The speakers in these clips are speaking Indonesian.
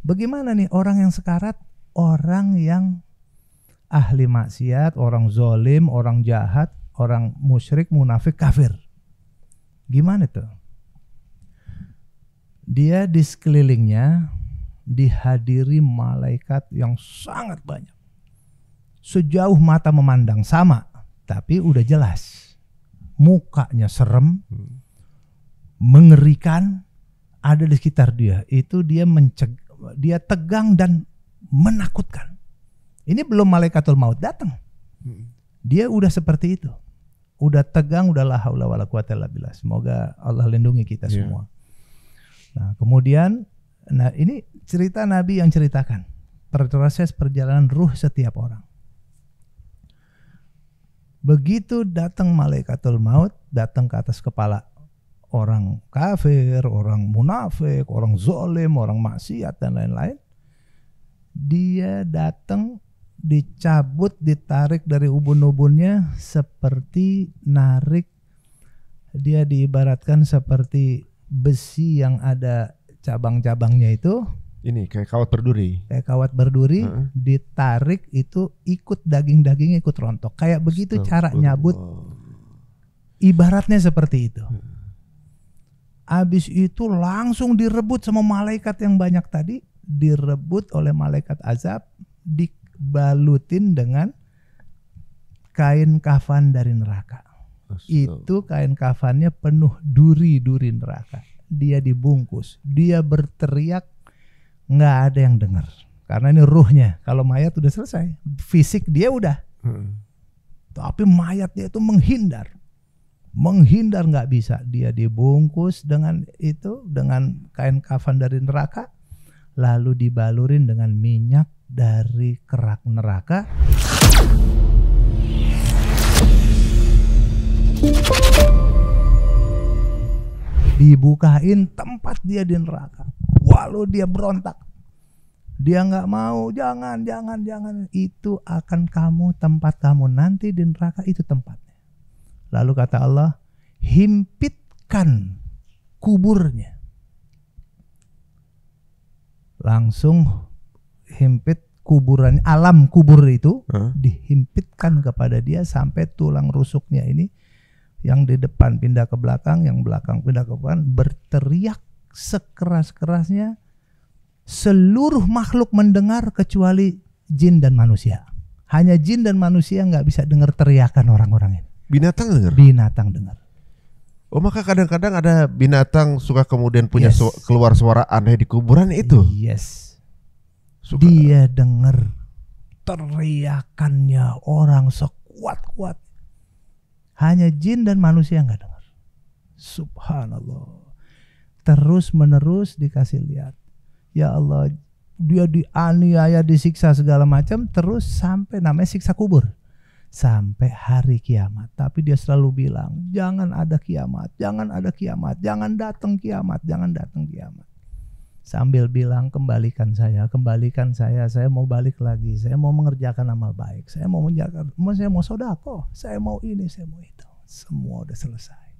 Bagaimana nih orang yang sekarat, orang yang ahli maksiat, orang zolim, orang jahat, orang musyrik, munafik, kafir. Gimana tuh? Dia di sekelilingnya dihadiri malaikat yang sangat banyak. Sejauh mata memandang sama, tapi udah jelas. Mukanya serem, mengerikan, ada di sekitar dia. Itu dia tegang dan menakutkan. Ini belum malaikatul maut datang. Dia udah seperti itu. Udah tegang, udah la haula wala quwata illa billah. Semoga Allah lindungi kita semua. Nah, kemudian ini cerita Nabi yang ceritakan proses perjalanan ruh setiap orang. Begitu datang malaikatul maut, datang ke atas kepala orang kafir, orang munafik, orang zolim, orang maksiat dan lain-lain. Dia datang, dicabut, ditarik dari ubun-ubunnya seperti narik. Dia diibaratkan seperti besi yang ada cabang-cabangnya itu. Ini kayak kawat berduri. Kayak kawat berduri, ditarik itu ikut daging-dagingnya ikut rontok. Kayak begitu cara nyabut. Ibaratnya seperti itu. Abis itu langsung direbut sama malaikat yang banyak tadi. Direbut oleh malaikat azab. Dibalutin dengan kain kafan dari neraka. Itu kain kafannya penuh duri-duri neraka. Dia dibungkus. Dia berteriak. Nggak ada yang dengar karena ini ruhnya. Kalau mayat udah selesai, fisik dia udah, tapi mayat dia itu menghindar nggak bisa. Dia dibungkus dengan itu, dengan kain kafan dari neraka, lalu dibalurin dengan minyak dari kerak neraka. Dibukain tempat dia di neraka. Walau dia berontak, dia nggak mau, jangan, itu akan tempat kamu nanti di neraka, itu tempatnya. Lalu kata Allah, himpitkan kuburnya. Langsung himpit kuburan, alam kubur itu dihimpitkan kepada dia sampai tulang rusuknya ini, yang di depan pindah ke belakang, yang belakang pindah ke depan, berteriak sekeras-kerasnya. Seluruh makhluk mendengar kecuali jin dan manusia. Hanya jin dan manusia nggak bisa dengar teriakan orang-orang ini. Binatang dengar? Binatang dengar. Oh, maka kadang-kadang ada binatang suka kemudian punya keluar suara aneh di kuburan itu. Yes. Dia dengar teriakannya orang sekuat-kuat. Hanya jin dan manusia nggak dengar. Subhanallah. Terus menerus dikasih lihat, ya Allah, dia dianiaya, disiksa segala macam, terus sampai namanya siksa kubur, sampai hari kiamat. Tapi dia selalu bilang, jangan ada kiamat, jangan ada kiamat, jangan datang kiamat, jangan datang kiamat. Sambil bilang, kembalikan saya, saya mau balik lagi, saya mau mengerjakan amal baik, saya mau sedekah, saya mau ini, saya mau itu. Semua udah selesai.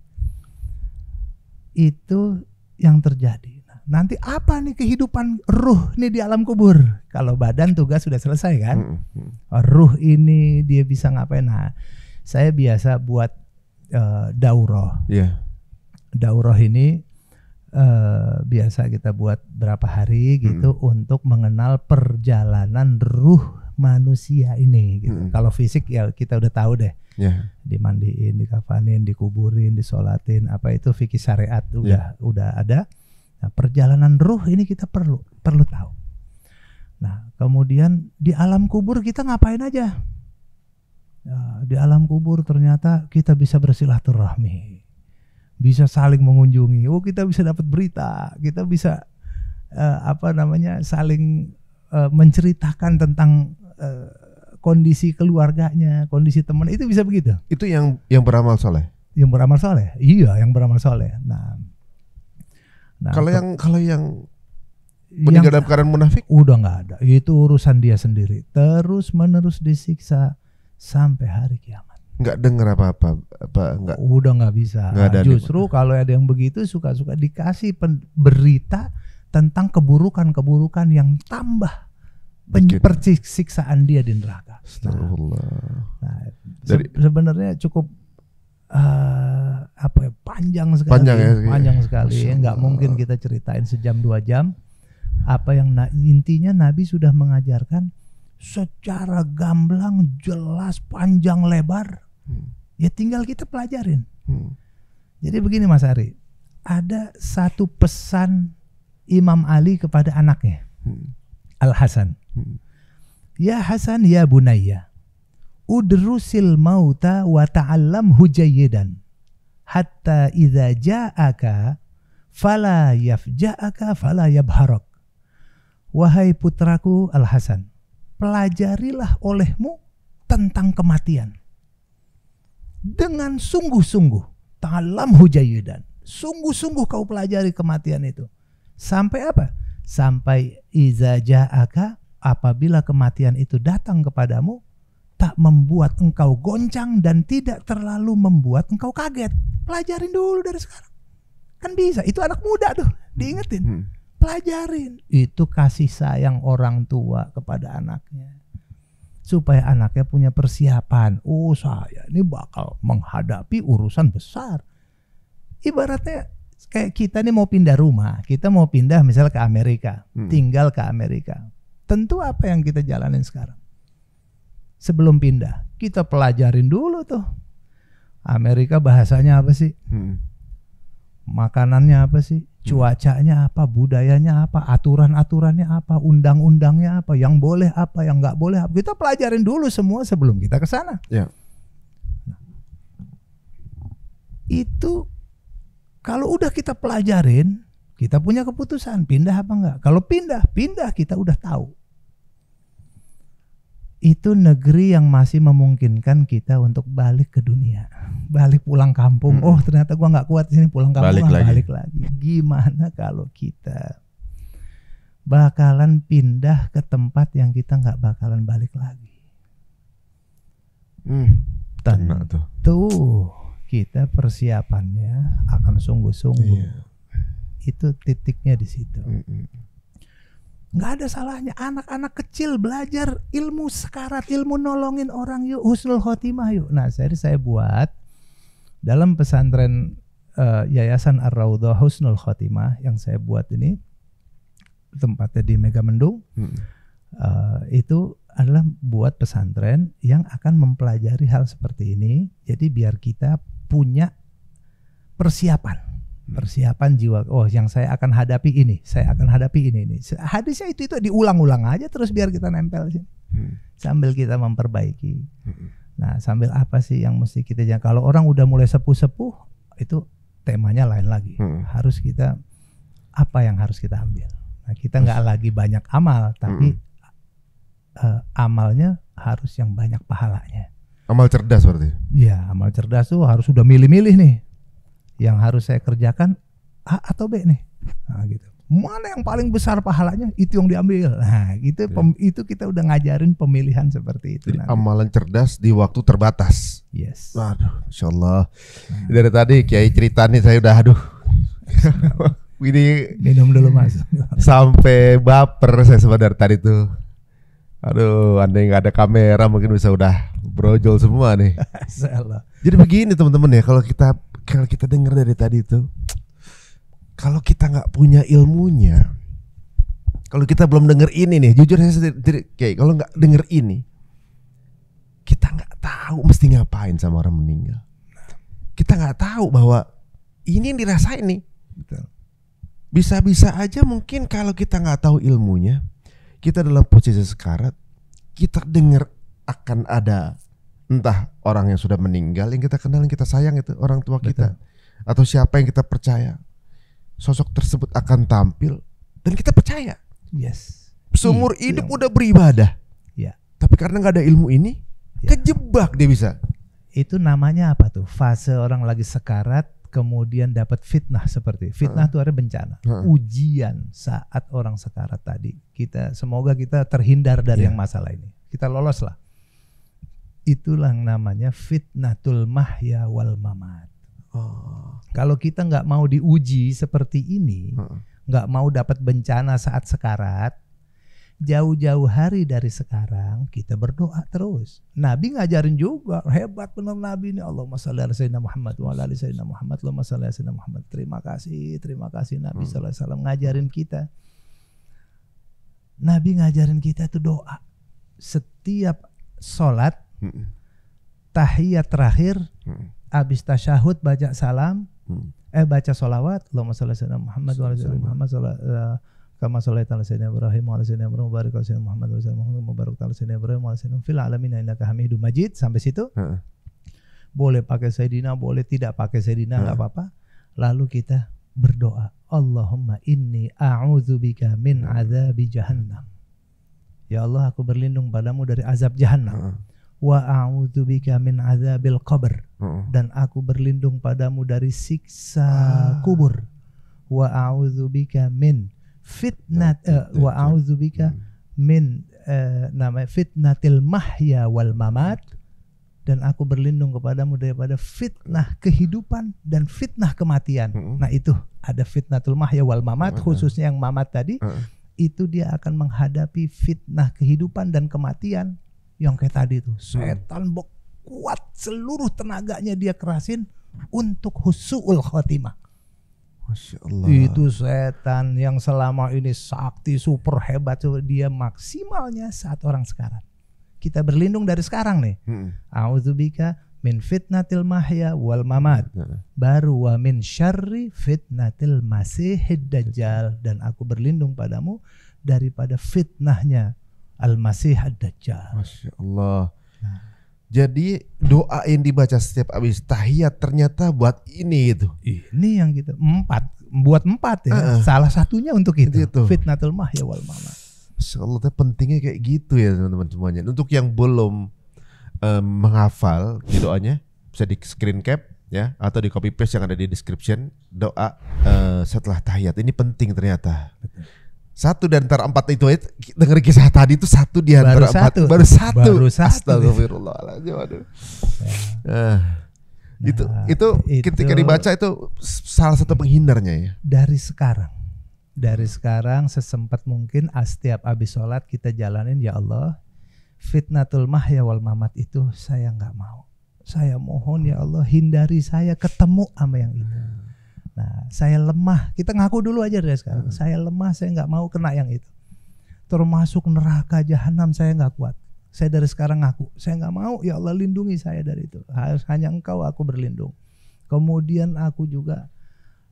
Itu yang terjadi. Nah, nanti apa nih kehidupan ruh nih di alam kubur? Kalau badan tugas sudah selesai kan? Ruh ini dia bisa ngapain? Nah, saya biasa buat daurah. Daurah ini biasa kita buat berapa hari gitu untuk mengenal perjalanan ruh manusia ini gitu. Kalau fisik ya kita udah tahu deh. Dimandiin, dikafanin, dikuburin, disolatin, apa itu fikih syariat udah ada. Nah, perjalanan ruh ini kita perlu tahu. Nah, kemudian di alam kubur kita ngapain aja? Nah, di alam kubur ternyata kita bisa bersilaturahmi, bisa saling mengunjungi. Oh, kita bisa dapat berita, kita bisa saling menceritakan tentang kondisi keluarganya, kondisi teman, itu bisa begitu. Itu yang beramal soleh. Yang beramal soleh, iya, yang beramal soleh. Nah kalau yang meninggal dalam keadaan munafik, udah nggak ada. Itu urusan dia sendiri. Terus menerus disiksa sampai hari kiamat. Nggak dengar apa-apa, nggak. Udah nggak bisa. Justru kalau ada yang begitu suka-suka dikasih berita tentang keburukan-keburukan yang tambah persiksaan dia di neraka. Nah, sebenarnya cukup panjang sekali. Nggak mungkin kita ceritain sejam 2 jam. Apa yang intinya Nabi sudah mengajarkan secara gamblang, jelas, panjang lebar. Ya tinggal kita pelajarin. Jadi begini Mas Ari, ada satu pesan Imam Ali kepada anaknya, Al Hasan. Ya Hasan ya bunayya, udrusil mauta wa ta'allam hujayyidan hatta idza ja'aka fala yafja'aka fala yabharak. Wahai putraku Al Hasan, pelajarilah olehmu tentang kematian dengan sungguh-sungguh. Ta'allam hujayyidan, sungguh-sungguh kau pelajari kematian itu. Sampai apa? Sampai idza ja'aka, apabila kematian itu datang kepadamu, tak membuat engkau goncang dan tidak terlalu membuat engkau kaget. Pelajarin dulu dari sekarang. Kan bisa, itu anak muda tuh, diingetin. Pelajarin. Itu kasih sayang orang tua kepada anaknya. Supaya anaknya punya persiapan. Oh, saya ini bakal menghadapi urusan besar. Ibaratnya kayak kita nih mau pindah rumah. Kita mau pindah misalnya ke Amerika. Tinggal ke Amerika. Tentu apa yang kita jalanin sekarang? Sebelum pindah, kita pelajarin dulu tuh. Amerika bahasanya apa sih? Makanannya apa sih? Cuacanya apa? Budayanya apa? Aturan-aturannya apa? Undang-undangnya apa? Yang boleh apa? Yang nggak boleh apa? Kita pelajarin dulu semua sebelum kita ke sana. Ya. Itu kalau udah kita pelajarin, kita punya keputusan pindah apa enggak. Kalau pindah kita udah tahu. Itu negeri yang masih memungkinkan kita untuk balik ke dunia, balik pulang kampung. Oh ternyata gua nggak kuat di sini, pulang kampung, balik lagi. Gimana kalau kita bakalan pindah ke tempat yang kita nggak bakalan balik lagi? Tentu kita persiapannya akan sungguh-sungguh. Itu titiknya di situ. Nggak ada salahnya anak-anak kecil belajar ilmu sekarat, ilmu nolongin orang yuk, husnul khotimah yuk. Nah saya buat dalam pesantren Yayasan Ar-Raudhah Husnul Khotimah yang saya buat ini, tempatnya di Megamendung. Itu adalah buat pesantren yang akan mempelajari hal seperti ini. Jadi biar kita punya persiapan jiwa. Oh, yang saya akan hadapi ini, saya akan hadapi ini. Hadisnya itu diulang-ulang aja terus biar kita nempel sini. Sambil kita memperbaiki. Nah, sambil apa sih yang mesti kita jangan. Kalau orang udah mulai sepuh-sepuh, itu temanya lain lagi. Harus kita apa yang harus kita ambil. Nah, kita nggak lagi banyak amal, tapi amalnya harus yang banyak pahalanya. Amal cerdas berarti? Iya, amal cerdas tuh harus udah milih-milih nih. Yang harus saya kerjakan A atau B nih. Nah, gitu. Mana yang paling besar pahalanya, itu yang diambil. Nah, gitu. Itu kita udah ngajarin pemilihan seperti itu. Jadi amalan cerdas di waktu terbatas. Yes. Waduh, insyaallah. Dari tadi Kiai cerita nih saya udah ini minum dulu Mas. Sampai baper saya sebenarnya tadi tuh. Aduh, andai nggak ada kamera mungkin bisa udah brojol semua nih. Jadi begini teman-teman ya, kalau kita dengar dari tadi itu, kalau kita nggak punya ilmunya, kalau kita belum dengar ini nih, jujur saya sendiri, kayak kalau nggak dengar ini, kita nggak tahu mesti ngapain sama orang meninggal. Kita nggak tahu bahwa ini yang dirasain nih. Bisa-bisa aja mungkin kalau kita nggak tahu ilmunya, kita dalam posisi sekarat, kita dengar akan ada entah orang yang sudah meninggal yang kita kenal, yang kita sayang, itu orang tua kita. Betul. Atau siapa yang kita percaya, sosok tersebut akan tampil dan kita percaya. Yes. Seumur hidup udah beribadah. Ya. Tapi karena nggak ada ilmu ini, kejebak dia bisa. Itu namanya apa tuh? Fase orang lagi sekarat, kemudian dapat fitnah seperti fitnah itu ada bencana, ujian saat orang sekarat tadi. Semoga kita terhindar dari yang masalah ini. Kita lolos lah. Itulah yang namanya fitnatul mahya wal mamat. Kalau kita nggak mau diuji seperti ini, nggak mau dapat bencana saat sekarat, jauh-jauh hari dari sekarang kita berdoa terus. Nabi ngajarin juga, hebat benar Nabi ini. Allahumma shalli ala sayyidina Muhammad wa ala ali sayyidina Muhammad, Allahumma shalli ala sayyidina Muhammad. Terima kasih Nabi sallallahu alaihi wasallam ngajarin kita. Nabi ngajarin kita itu doa setiap sholat, tahiyat terakhir, habis tasyahud baca salam, baca sholawat, Allahumma shalli ala sayyidina Muhammad wa ala ali sayyidina Muhammad, kama shallaita ala sayyidina Ibrahim wa ala sayyidina Ibrahim, barik ala sayyidina Muhammad wa ala sayyidina Muhammad, barik ala sayyidina Ibrahim wa ala sayyidina fil alamin innaka Hamidum Majid. Sampai situ. Boleh pakai sayyidina, boleh tidak pakai sayyidina, enggak apa-apa. Lalu kita berdoa, Allahumma inni a'udzubika min azabi jahannam. Ya Allah, aku berlindung padamu dari azab jahannam. Wa a'udzubika min azabil qabr. Dan aku berlindung padamu dari siksa kubur. Wa a'udzubika min fitnat wa a'udzubika min fitnatil mahya wal mamat. Dan aku berlindung kepadamu daripada fitnah kehidupan dan fitnah kematian. Nah itu ada fitnatul mahya wal mamat, khususnya yang mamat tadi, itu dia akan menghadapi fitnah kehidupan dan kematian. Yang kayak tadi tuh, setan kuat seluruh tenaganya dia kerasin untuk husnul khotimah. Masya Allah. Itu setan yang selama ini sakti super hebat, dia maksimalnya saat orang sekarat. Kita berlindung dari sekarang nih. A'udzubika min fitnatil mahya wal mamat. Baru wa min syarri fitnatil masihid dajjal. Dan aku berlindung padamu daripada fitnahnya al-masih ad-dajjal. Masya Allah. Jadi doa yang dibaca setiap habis tahiyat ternyata buat ini gitu. Ini yang kita buat empat ya. Salah satunya untuk itu. Fitnatul mahya wal mamat. Masya Allah, pentingnya kayak gitu ya teman-teman semuanya. Untuk yang belum menghafal di doanya, bisa di screen cap ya, atau di copy paste yang ada di description. Doa setelah tahiyat ini penting ternyata. Satu di antara empat itu, dengar kisah tadi itu satu di antara empat. Baru satu. Astagfirullahaladzim. Waduh. Itu ketika dibaca itu salah satu penghindarnya ya. Dari sekarang sesempat mungkin setiap habis sholat kita jalanin, ya Allah, fitnatul mahya wal mamat itu saya nggak mau. Saya mohon ya Allah, hindari saya ketemu sama yang itu. Nah, saya lemah. Kita ngaku dulu aja dari sekarang. Saya lemah, saya nggak mau kena yang itu. Termasuk neraka jahanam saya nggak kuat. Saya dari sekarang ngaku, saya nggak mau. Ya Allah, lindungi saya dari itu. Hanya Engkau aku berlindung. Kemudian aku juga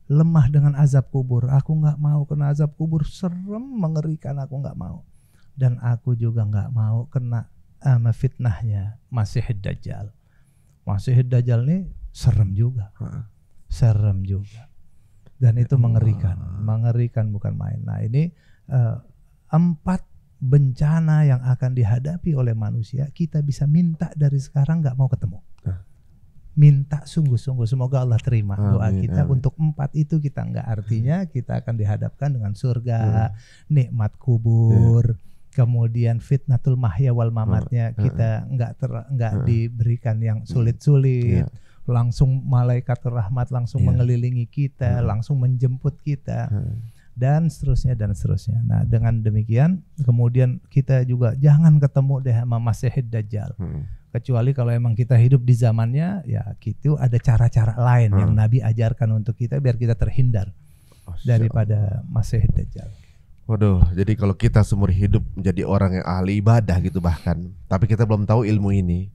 lemah dengan azab kubur. Aku nggak mau kena azab kubur, serem, mengerikan. Aku nggak mau. Dan aku juga nggak mau kena fitnahnya Masihid Dajjal. Masihid Dajjal ini serem juga. Serem juga. Dan itu mengerikan bukan main. Nah ini 4 bencana yang akan dihadapi oleh manusia. Kita bisa minta dari sekarang nggak mau ketemu. Minta sungguh-sungguh, semoga Allah terima doa kita. Untuk 4 itu kita nggak, artinya kita akan dihadapkan dengan surga, nikmat kubur, kemudian fitnatul mahya wal mamatnya kita nggak diberikan yang sulit-sulit, langsung malaikat rahmat langsung mengelilingi kita, langsung menjemput kita, dan seterusnya dan seterusnya. Nah dengan demikian kemudian kita juga jangan ketemu deh sama Masihid Dajjal. Kecuali kalau emang kita hidup di zamannya, ya gitu ada cara-cara lain yang Nabi ajarkan untuk kita biar kita terhindar daripada Masihid Dajjal. Waduh, jadi kalau kita seumur hidup menjadi orang yang ahli ibadah gitu bahkan, tapi kita belum tahu ilmu ini,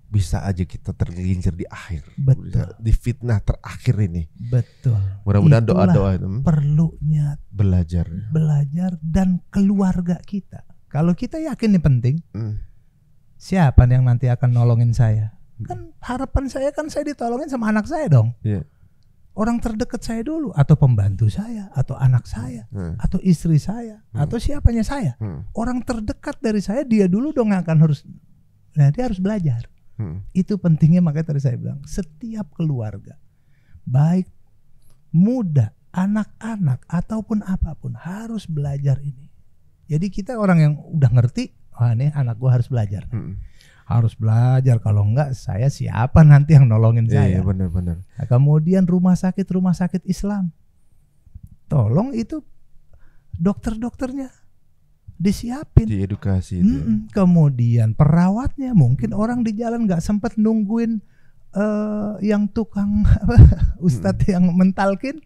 bisa aja kita tergelincir di akhir. Betul. Di fitnah terakhir ini. Betul. Mudah-mudahan doa-doa itu perlunya belajar dan keluarga kita. Kalau kita yakin ini penting, siapa yang nanti akan nolongin saya? Kan harapan saya kan saya ditolongin sama anak saya dong. Orang terdekat saya dulu, atau pembantu saya, atau anak saya, atau istri saya, atau siapanya saya. Orang terdekat dari saya, dia dulu dong yang akan dia harus belajar. Itu pentingnya, makanya tadi saya bilang setiap keluarga, baik muda, anak-anak ataupun apapun harus belajar ini. Jadi kita orang yang udah ngerti, ini anak gua harus belajar. Harus belajar, kalau enggak saya siapa nanti yang nolongin saya. Iya benar-benar. Nah, kemudian rumah sakit Islam, tolong itu dokter-dokternya disiapin, diedukasi itu. Kemudian perawatnya, mungkin orang di jalan nggak sempat nungguin yang tukang ustadz yang mentalkin,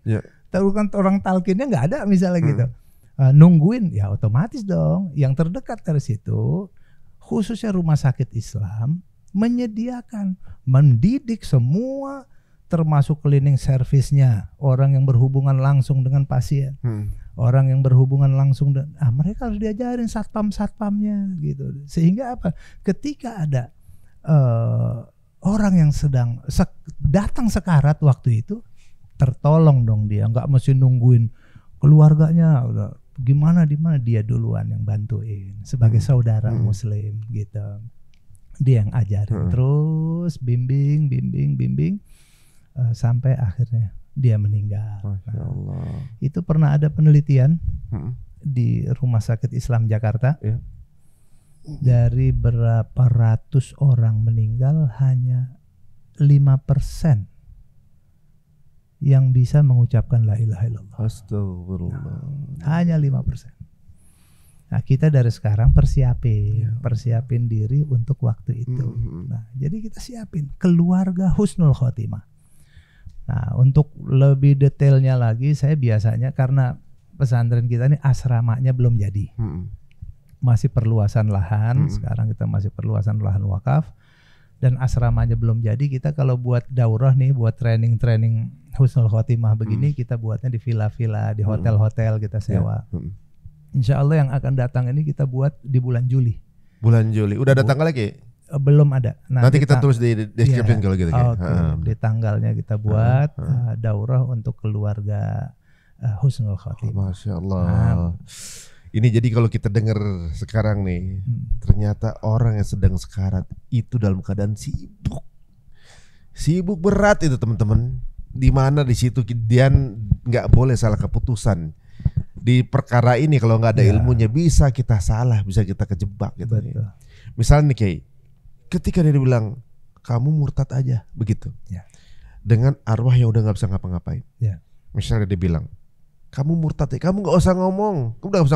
tahu kan orang talkinnya nggak ada misalnya gitu, nungguin ya otomatis dong yang terdekat dari situ, khususnya rumah sakit Islam menyediakan, mendidik semua termasuk cleaning service-nya, orang yang berhubungan langsung dengan pasien, orang yang berhubungan langsung dengan, mereka harus diajarin satpam-satpamnya gitu. Sehingga apa? Ketika ada orang yang sedang datang sekarat waktu itu, tertolong dong dia, nggak mesti nungguin keluarganya udah gimana di mana, dia duluan yang bantuin sebagai saudara muslim gitu. Dia yang ajarin terus, bimbing sampai akhirnya dia meninggal. Masya Allah. Itu pernah ada penelitian di Rumah Sakit Islam Jakarta, dari berapa ratus orang meninggal hanya 5% yang bisa mengucapkan la ilaha illallah. Astagfirullah. Hanya 5%. Nah, kita dari sekarang persiapin diri untuk waktu itu. Nah, jadi kita siapin keluarga husnul khotimah. Nah, untuk lebih detailnya lagi, saya biasanya karena pesantren kita ini asramanya belum jadi, masih perluasan lahan. Sekarang kita masih perluasan lahan wakaf dan asramanya belum jadi. Kita kalau buat daurah nih, buat training husnul khotimah begini, kita buatnya di villa-villa, di hotel-hotel kita sewa. Insya Allah yang akan datang ini kita buat di bulan Juli. Bulan Juli. Udah ada tanggal lagi? Belum ada. Nanti kita tulis di description kalau gitu. Di tanggalnya kita buat daurah untuk keluarga husnul khotimah. Masya Allah. Ini jadi kalau kita dengar sekarang nih, ternyata orang yang sedang sekarat itu dalam keadaan sibuk berat itu teman-teman. Di mana di situ dia nggak boleh salah keputusan. Di perkara ini kalau nggak ada ilmunya bisa kita salah, bisa kita kejebak gitu. Misalnya nih Kiai, ketika dia bilang kamu murtad aja begitu, dengan arwah yang udah nggak bisa ngapa-ngapain. Misalnya dia bilang kamu murtad, kamu nggak usah ngomong, kamu nggak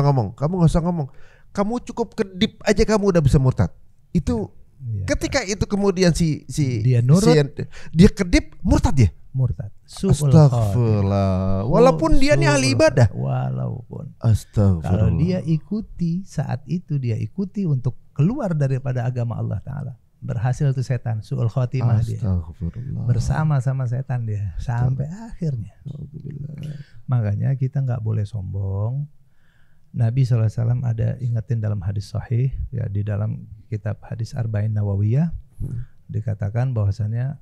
usah ngomong, kamu cukup kedip aja kamu udah bisa murtad. Itu ketika itu kemudian dia nurut, dia kedip, murtad ya. Murtad. Astagfirullah. Walaupun dia nih ahli ibadah. Walaupun. Astagfirullah. Kalau dia ikuti saat itu, dia ikuti untuk keluar daripada agama Allah Ta'ala, berhasil tuh setan, su'ul khotimah dia. Bersama sama setan dia sampai akhirnya. Makanya kita nggak boleh sombong. Nabi SAW ada ingetin dalam hadis sahih, ya, di dalam kitab hadis Arba'in Nawawiyah, dikatakan bahwasannya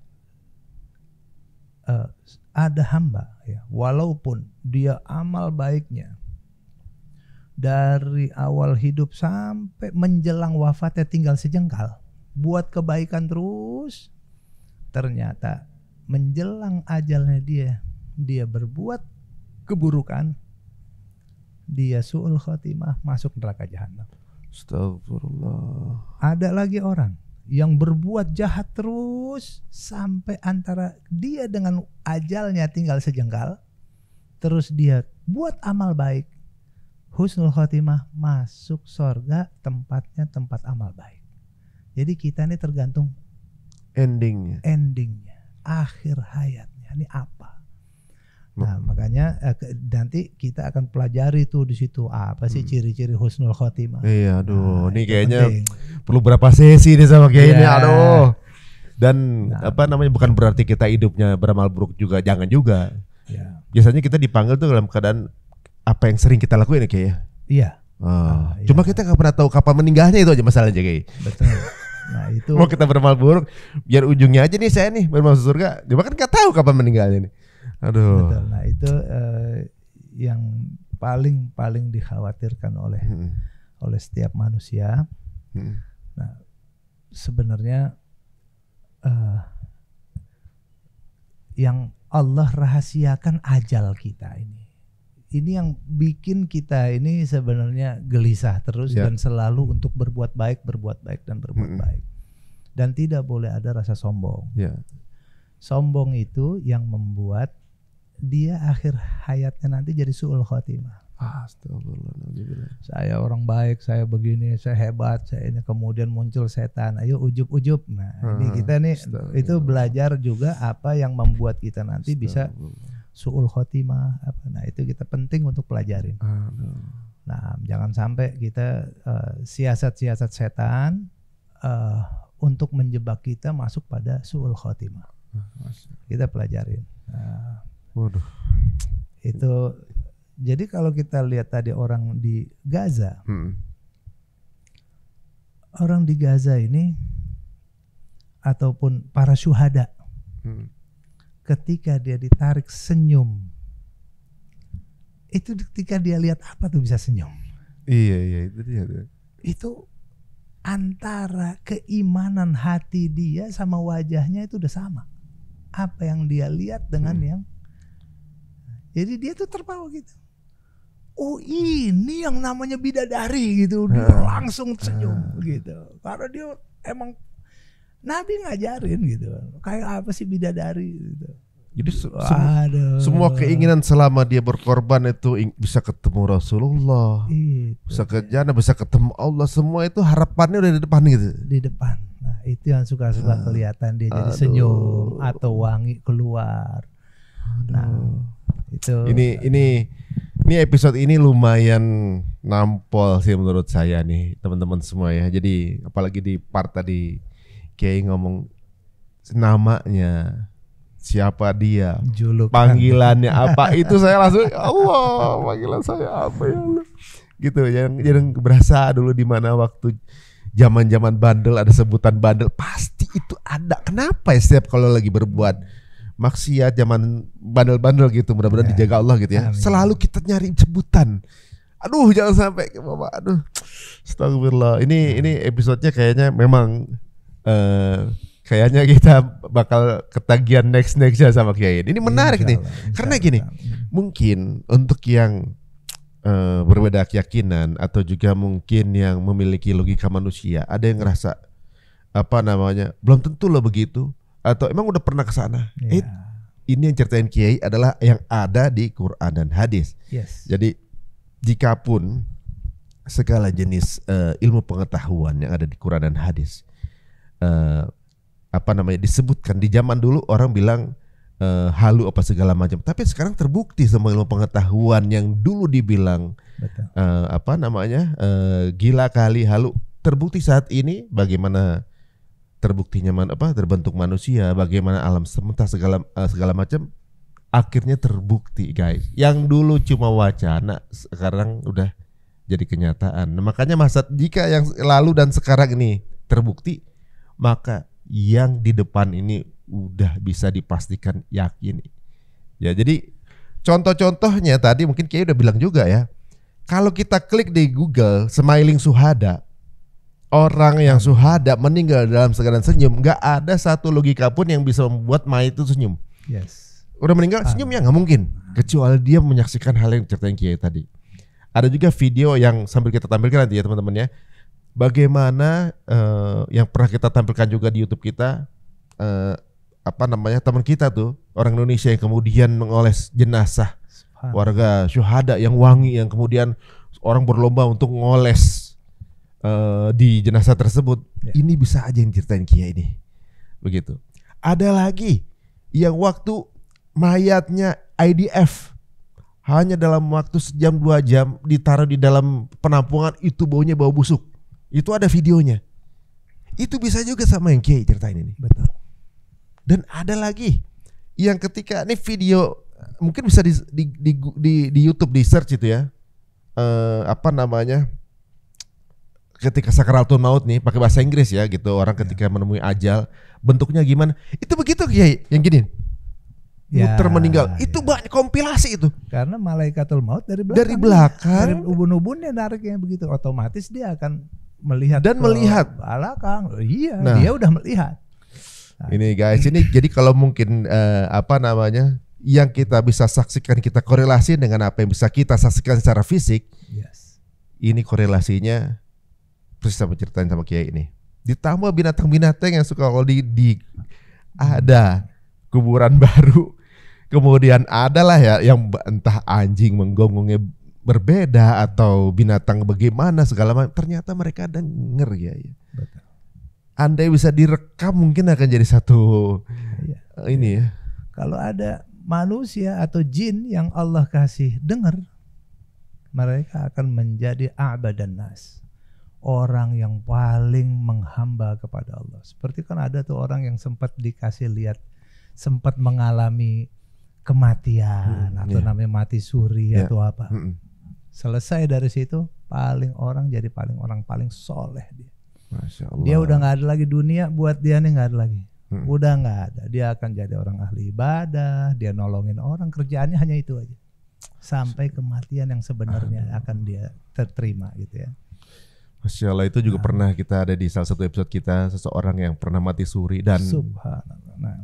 ada hamba, ya, walaupun dia amal baiknya dari awal hidup sampai menjelang wafatnya tinggal sejengkal, buat kebaikan terus, ternyata menjelang ajalnya dia berbuat keburukan, dia su'ul khotimah, masuk neraka jahanam. Astagfirullah. Ada lagi orang yang berbuat jahat terus sampai antara dia dengan ajalnya tinggal sejengkal, terus dia buat amal baik, husnul khotimah, masuk surga, tempatnya tempat amal baik. Jadi kita ini tergantung endingnya, akhir hayatnya ini apa. Nah, makanya nanti kita akan pelajari tuh di situ apa sih ciri-ciri husnul khotimah. Iya, aduh, ini kayaknya perlu berapa sesi nih sama kayak ini, aduh. Dan apa namanya, bukan berarti kita hidupnya beramal buruk juga, jangan juga. Biasanya kita dipanggil tuh dalam keadaan apa yang sering kita lakuin ya kayak. Iya. Cuma kita nggak pernah tahu kapan meninggalnya, itu aja masalahnya kayak. Betul. Nah itu. Mau kita beramal buruk, biar ujungnya aja nih saya nih baru masuk surga, dia kan nggak tahu kapan meninggalnya nih. Aduh. Betul. Nah itu yang paling dikhawatirkan oleh setiap manusia. Nah sebenarnya yang Allah rahasiakan ajal kita ini yang bikin kita ini sebenarnya gelisah terus dan selalu untuk berbuat baik dan berbuat baik, dan tidak boleh ada rasa sombong. Sombong itu yang membuat dia akhir hayatnya nanti jadi su'ul khotimah. Astagfirullah. Saya orang baik, saya begini, saya hebat, saya ini, kemudian muncul setan. Ayo ujub-ujub. Nah, ini kita nih itu belajar juga apa yang membuat kita nanti bisa su'ul khotimah apa. Nah, itu kita penting untuk pelajarin. Nah, jangan sampai kita siasat-siasat setan untuk menjebak kita masuk pada su'ul khotimah. Kita pelajarin. Waduh. Itu jadi kalau kita lihat tadi orang di Gaza, orang di Gaza ini ataupun para syuhada, ketika dia ditarik senyum, itu ketika dia lihat apa tuh bisa senyum? Iya itu dia. Itu antara keimanan hati dia sama wajahnya itu udah sama. Apa yang dia lihat dengan yang, jadi dia tuh terbawa gitu. Oh ini yang namanya bidadari gitu, dia langsung senyum gitu. Karena dia emang Nabi ngajarin gitu, kayak apa sih bidadari gitu. Jadi semua keinginan selama dia berkorban itu bisa ketemu Rasulullah, bisa ke jannah, bisa ketemu Allah, semua itu harapannya udah di depan gitu. Di depan. Nah itu yang suka-suka kelihatan dia jadi senyum atau wangi keluar. Nah itu. Ini episode ini lumayan nampol sih menurut saya nih teman-teman semua ya. Jadi apalagi di part tadi Kiai ngomong namanya, siapa dia, julukan, panggilannya apa, itu saya langsung Allah, panggilan saya apa ya gitu. Yang berasa dulu di mana waktu zaman-zaman bandel ada sebutan bandel, pasti itu ada. Kenapa ya setiap kalau lagi berbuat maksiat zaman bandel-bandel gitu, mudah-mudahan dijaga Allah gitu ya. Amin. Selalu kita nyari sebutan. Aduh jangan sampai Bapak. Aduh. Astagfirullah. Ini episodenya kayaknya memang kayaknya kita bakal ketagihan next ya sama Kiai. Ini menarik nih. Karena gini, mungkin untuk yang berbeda keyakinan atau juga mungkin yang memiliki logika manusia, ada yang ngerasa belum tentu loh begitu. Atau emang udah pernah ke sana? Ini yang ceritain Kiai adalah yang ada di Quran dan hadis. Jadi jikapun segala jenis ilmu pengetahuan yang ada di Quran dan hadis disebutkan di zaman dulu orang bilang halu apa segala macam, tapi sekarang terbukti semua ilmu pengetahuan yang dulu dibilang gila kali, halu, terbukti saat ini bagaimana terbuktinya terbentuk manusia, bagaimana alam semesta segala macam akhirnya terbukti guys. Yang dulu cuma wacana sekarang udah jadi kenyataan. Nah, makanya jika yang lalu dan sekarang ini terbukti, maka yang di depan ini udah bisa dipastikan yakin. Ya, jadi contoh-contohnya tadi mungkin Kiai udah bilang juga ya. Kalau kita klik di Google smiling syuhada, orang yang syuhada meninggal dalam keadaan senyum, nggak ada satu logika pun yang bisa membuat mayat itu senyum. Udah meninggal senyum ya nggak mungkin, kecuali dia menyaksikan hal yang ceritain Kiai tadi. Ada juga video yang sambil kita tampilkan nanti ya teman-teman ya, bagaimana yang pernah kita tampilkan juga di YouTube kita, teman kita tuh orang Indonesia yang kemudian mengoles jenazah warga syuhada yang wangi, yang kemudian orang berlomba untuk ngoles di jenazah tersebut. Ini bisa aja yang ceritain Kiai ini. Begitu. Ada lagi yang waktu mayatnya IDF hanya dalam waktu sejam 2 jam ditaruh di dalam penampungan, itu baunya bau busuk. Itu ada videonya. Itu bisa juga sama yang Kiai ceritain ini. Betul. Dan ada lagi yang ketika ini video mungkin bisa di YouTube di search itu ya. Ketika sakaratul maut nih, pakai bahasa Inggris ya gitu, orang ketika menemui ajal bentuknya gimana, itu begitu Kiai yang gini muter meninggal, itu banyak kompilasi itu, karena malaikatul maut dari belakang dari ubun-ubunnya nariknya begitu, otomatis dia akan melihat belakang. Dia udah melihat. Ini guys, ini jadi kalau mungkin yang kita bisa saksikan, kita korelasi dengan apa yang bisa kita saksikan secara fisik, ini korelasinya persis sama ceritain sama Kiai ini. Ditambah binatang-binatang yang suka kalau ada kuburan baru, kemudian adalah ya yang entah anjing menggonggongnya berbeda atau binatang bagaimana segala macam, ternyata mereka denger ya. Betul. Andai bisa direkam mungkin akan jadi satu ini ya. Kalau ada manusia atau jin yang Allah kasih dengar, mereka akan menjadi a'badan nas, orang yang paling menghamba kepada Allah. Seperti kan ada tuh orang yang sempat dikasih lihat, sempat mengalami kematian atau namanya mati suri atau apa. Selesai dari situ orang paling soleh dia. Masya Allah. Dia udah nggak ada lagi dunia, buat dia nih nggak ada lagi. Udah nggak ada. Dia akan jadi orang ahli ibadah, dia nolongin orang, kerjaannya hanya itu aja. Sampai kematian yang sebenarnya akan dia terima gitu ya. Masya Allah, itu juga pernah kita ada di salah satu episode kita, seseorang yang pernah mati suri dan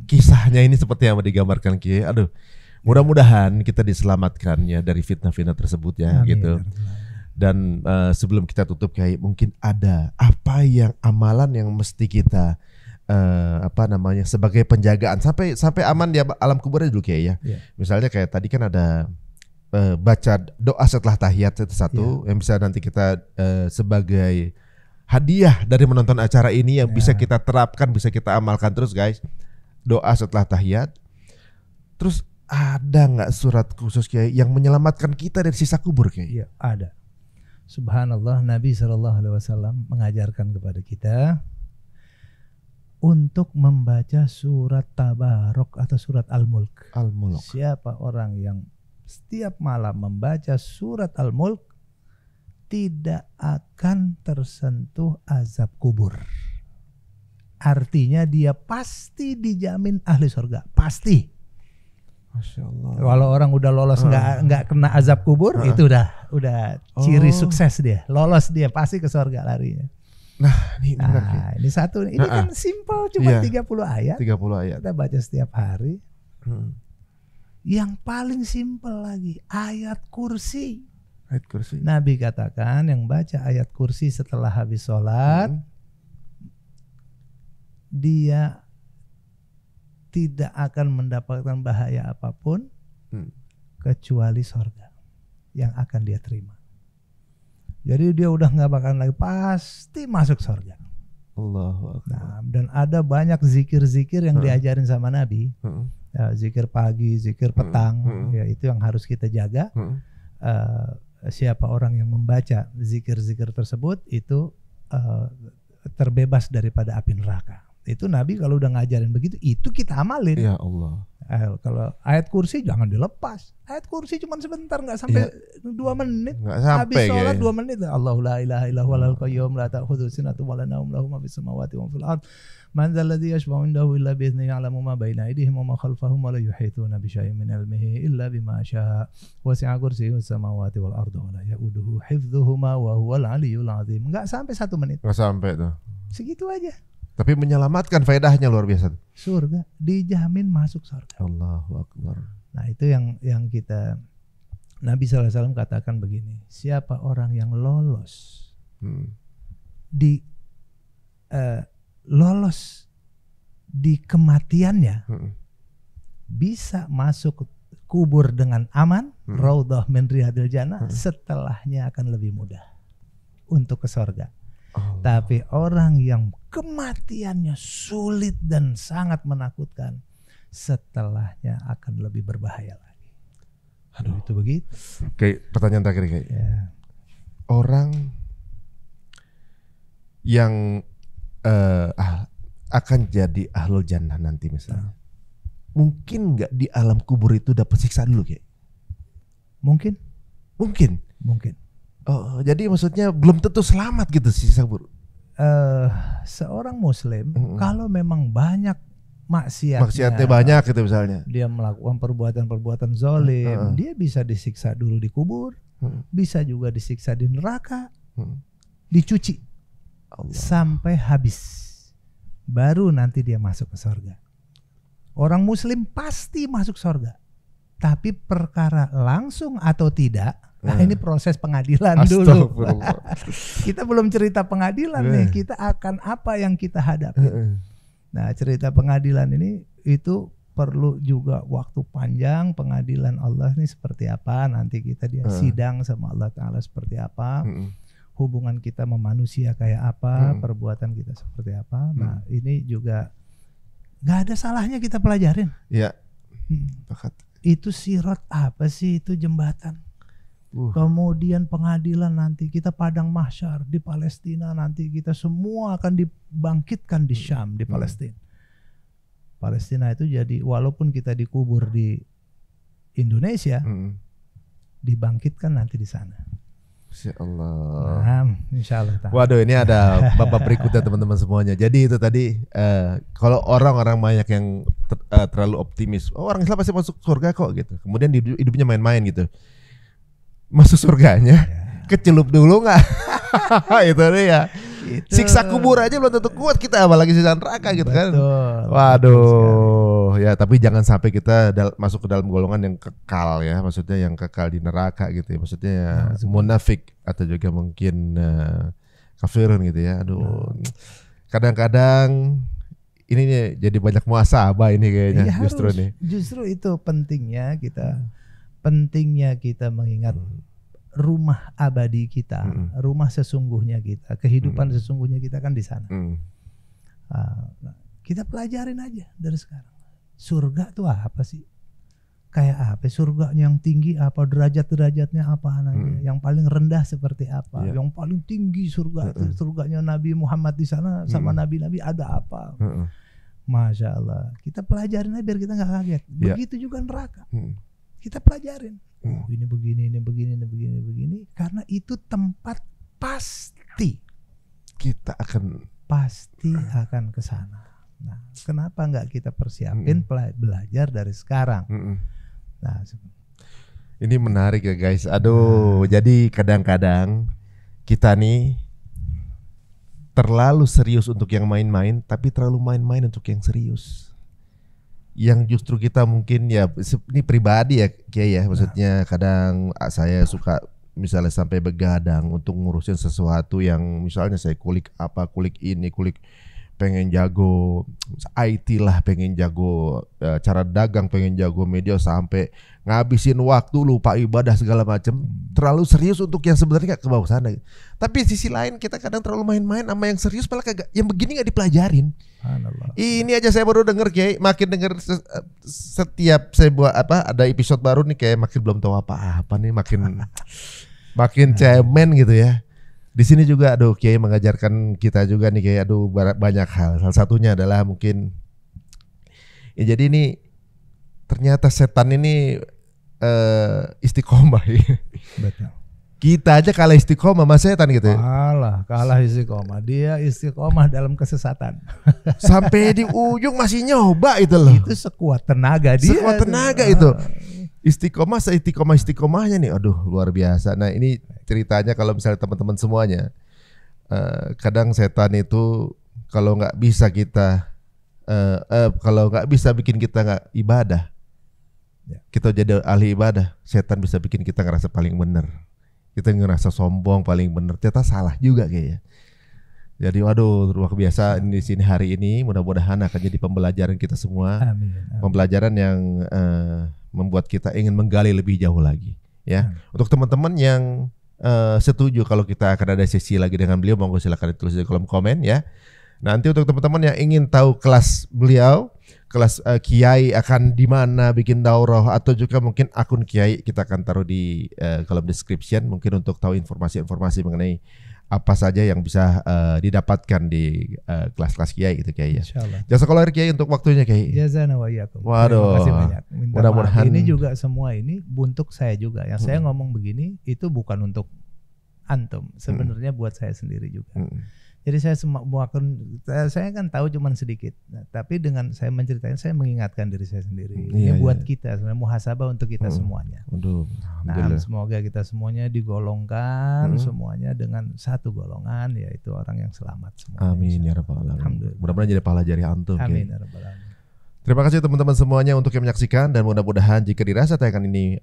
kisahnya ini seperti yang digambarkan Kiai. Aduh, mudah-mudahan kita diselamatkannya dari fitnah-fitnah tersebut ya. Amin. Gitu. Dan sebelum kita tutup Kiai, mungkin ada apa yang amalan yang mesti kita sebagai penjagaan sampai aman di alam kuburnya dulu Kiai ya. Misalnya kayak tadi kan ada baca doa setelah tahiyat itu satu yang bisa nanti kita sebagai hadiah dari menonton acara ini yang bisa kita terapkan, bisa kita amalkan terus guys. Doa setelah tahiyat. Terus ada nggak surat khusus Kiai yang menyelamatkan kita dari siksa kubur Kiai? Iya, ada. Subhanallah, Nabi SAW mengajarkan kepada kita untuk membaca surat Tabarok atau surat Al-Mulk. Al-Mulk. Siapa orang yang setiap malam membaca surat Al-Mulk tidak akan tersentuh azab kubur. Artinya dia pasti dijamin ahli surga, pasti. Masya Allah. Kalau orang udah lolos nggak kena azab kubur, itu udah ciri sukses dia. Lolos dia pasti ke surga larinya. Ini satu. Ini kan simple, cuma 30 ayat. 30 ayat. Kita baca setiap hari. Yang paling simple lagi, ayat kursi. Ayat kursi. Nabi katakan yang baca ayat kursi setelah habis sholat, dia tidak akan mendapatkan bahaya apapun kecuali surga yang akan dia terima. Jadi dia udah nggak bakalan lagi, pasti masuk surga. Allahu Akbar. Nah, dan ada banyak zikir-zikir yang diajarin sama Nabi. Ya, zikir pagi, zikir petang, ya itu yang harus kita jaga. Siapa orang yang membaca zikir-zikir tersebut itu terbebas daripada api neraka. Itu Nabi kalau udah ngajarin begitu, itu kita amalin. Ya Allah. Kalau ayat kursi jangan dilepas. Ayat kursi cuma sebentar, nggak sampai 2 menit. Habis sholat 2 menit. Allahu la ilaha illa huwal qayyum la ta'khudhuhu sinatun wa la nawm lahu ma fis samawati wa fil ard. Man dzal ladzi yashfa'u 'indahu illa bi idhnihi ya'lamu ma baina aydihim wa ma khalfahum wa la yuhituna bi syai'in min 'ilmihi illa bima syaa. Wasi'a kursiyyuhu samawati wal arda wa la ya'uduhu hifdhuhuma wa huwal 'aliyyul 'azim. Enggak sampai 1 menit. Enggak sampai tuh. Segitu aja. Tapi menyelamatkan, faedahnya luar biasa. Surga, dijamin masuk surga. Allahu Akbar. Nah itu yang kita, Nabi SAW katakan begini, siapa orang yang lolos lolos di kematiannya, bisa masuk kubur dengan aman, raudhah min riyadil jannah, setelahnya akan lebih mudah untuk ke surga. Tapi orang yang kematiannya sulit dan sangat menakutkan, setelahnya akan lebih berbahaya lagi. Aduh, itu begitu. Oke, pertanyaan terakhir kayak. Orang yang akan jadi ahlul jannah nanti misalnya, mungkin nggak di alam kubur itu dapat siksa dulu kayak? Mungkin. Oh, jadi maksudnya belum tentu selamat gitu sih sabur. Seorang muslim kalau memang banyak maksiatnya banyak gitu misalnya, dia melakukan perbuatan-perbuatan zalim, dia bisa disiksa dulu di kubur, bisa juga disiksa di neraka, dicuci sampai habis, baru nanti dia masuk ke surga. Orang muslim pasti masuk surga, tapi perkara langsung atau tidak, nah ini proses pengadilan dulu. Kita belum cerita pengadilan nih, kita akan apa yang kita hadapi. Nah cerita pengadilan ini itu perlu juga waktu panjang. Pengadilan Allah ini seperti apa, nanti kita dia sidang sama Allah Ta'ala seperti apa, hubungan kita sama manusia kayak apa, perbuatan kita seperti apa. Nah ini juga gak ada salahnya kita pelajarin. Iya. Itu sirat apa sih, itu jembatan. Kemudian pengadilan nanti kita padang mahsyar di Palestina, nanti kita semua akan dibangkitkan di Syam, di Palestina. Palestina itu jadi walaupun kita dikubur di Indonesia, dibangkitkan nanti di sana. Insya Allah. Nah, insya Allah. Waduh, ini ada babak berikutnya teman-teman semuanya. Jadi itu tadi kalau orang-orang banyak yang terlalu optimis, orang Islam pasti masuk surga kok gitu. Kemudian hidupnya main-main gitu. Masuk surganya, kecelup dulu nggak? Itu dia. Siksa kubur aja belum tentu kuat kita, apalagi siksa neraka gitu. Betul, kan. Waduh, ya tapi jangan sampai kita masuk ke dalam golongan yang kekal ya, maksudnya yang kekal di neraka gitu ya, maksudnya ya, munafik atau juga mungkin kafirun gitu ya. Aduh, kadang-kadang ini nih jadi banyak muasabah ini kayaknya, justru nih. Justru itu pentingnya kita mengingat rumah abadi kita, rumah sesungguhnya kita, kehidupan sesungguhnya kita kan di sana. Kita pelajarin aja dari sekarang. Surga tuh apa sih? Kayak apa? Surganya yang tinggi apa? Derajat-derajatnya apa aja? Yang paling rendah seperti apa? Yang paling tinggi surga itu surganya Nabi Muhammad di sana sama nabi-nabi ada apa? Masya Allah. Kita pelajarin aja biar kita nggak kaget. Begitu juga neraka. Kita pelajarin. Ini begini. Karena itu tempat pasti kita akan ke sana. Nah, kenapa nggak kita persiapin belajar dari sekarang? Nah, ini menarik ya guys. Aduh, jadi kadang-kadang kita nih terlalu serius untuk yang main-main, tapi terlalu main-main untuk yang serius. Yang justru kita mungkin ya ini pribadi ya Kiai ya, maksudnya kadang saya suka misalnya sampai begadang untuk ngurusin sesuatu yang misalnya saya kulik ini pengen jago IT lah, pengen jago cara dagang, pengen jago media, sampai ngabisin waktu lupa ibadah segala macam, terlalu serius untuk yang sebenarnya gak ke bawah sana. Tapi sisi lain kita kadang terlalu main-main sama yang serius, malah kagak, yang begini gak dipelajarin. Ini aja saya baru denger Kiai, makin denger setiap saya buat ada episode baru nih kayak makin belum tahu apa-apa nih, makin cemen gitu ya. Di sini juga Kiai mengajarkan kita juga nih kayak banyak hal. Salah satunya adalah mungkin ya, jadi ini ternyata setan ini istiqomah ya. Betul. Kita aja kalah istiqomah sama setan gitu ya. Kalah istiqomah. Dia istiqomah dalam kesesatan. Sampai di ujung masih nyoba itu loh. Itu sekuat tenaga dia. Sekuat tenaga itu. Istiqomah seistiqomahnya nih, aduh luar biasa. Nah ini ceritanya kalau misalnya teman-teman semuanya, kadang setan itu kalau nggak bisa kita, kalau nggak bisa bikin kita nggak ibadah, kita jadi ahli ibadah, setan bisa bikin kita ngerasa paling benar, kita ngerasa sombong paling benar, ternyata salah juga kayaknya. Jadi waduh luar biasa di sini hari ini, mudah-mudahan akan jadi pembelajaran kita semua. Amin. Pembelajaran yang membuat kita ingin menggali lebih jauh lagi ya. Untuk teman-teman yang setuju kalau kita akan ada sesi lagi dengan beliau, monggo silakan ditulis di kolom komen ya. Nanti untuk teman-teman yang ingin tahu kelas beliau, kelas Kiai akan di mana bikin daurah, atau juga mungkin akun Kiai kita akan taruh di kolom description, mungkin untuk tahu informasi-informasi mengenai apa saja yang bisa didapatkan di kelas-kelas Kiai gitu Kiai ya. Insyaallah. Jazakallahu khairan Kiai untuk waktunya Kiai. Jazana wa iyyakum. Waduh. Terima kasih banyak. Mudah-mudahan ini juga semua ini untuk saya juga. Yang saya ngomong begini itu bukan untuk antum, sebenarnya buat saya sendiri juga. Jadi saya kan tahu cuman sedikit. Nah, tapi dengan saya menceritakan, saya mengingatkan diri saya sendiri. Ini buat kita sebenarnya, muhasabah untuk kita semuanya. Nah, semoga kita semuanya digolongkan semuanya dengan satu golongan, yaitu orang yang selamat semua. Amin ya rabbal alamin. Mudah-mudahan jadi pahala jari antum. Amin ya rabbal alamin. Terima kasih teman-teman semuanya untuk yang menyaksikan, dan mudah-mudahan jika dirasa tayangan ini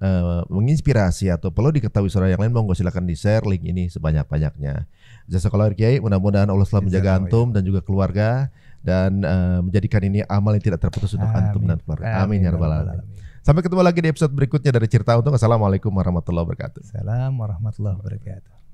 menginspirasi atau perlu diketahui saudara yang lain, monggo silakan di-share link ini sebanyak-banyaknya. Jazakallahu Kiai, mudah-mudahan Allah selalu menjaga antum dan juga keluarga, dan menjadikan ini amal yang tidak terputus untuk antum dan keluarga. Amin ya rabbal alamin. Sampai ketemu lagi di episode berikutnya dari Cerita Untung. Assalamualaikum warahmatullahi wabarakatuh. Assalamualaikum warahmatullahi wabarakatuh.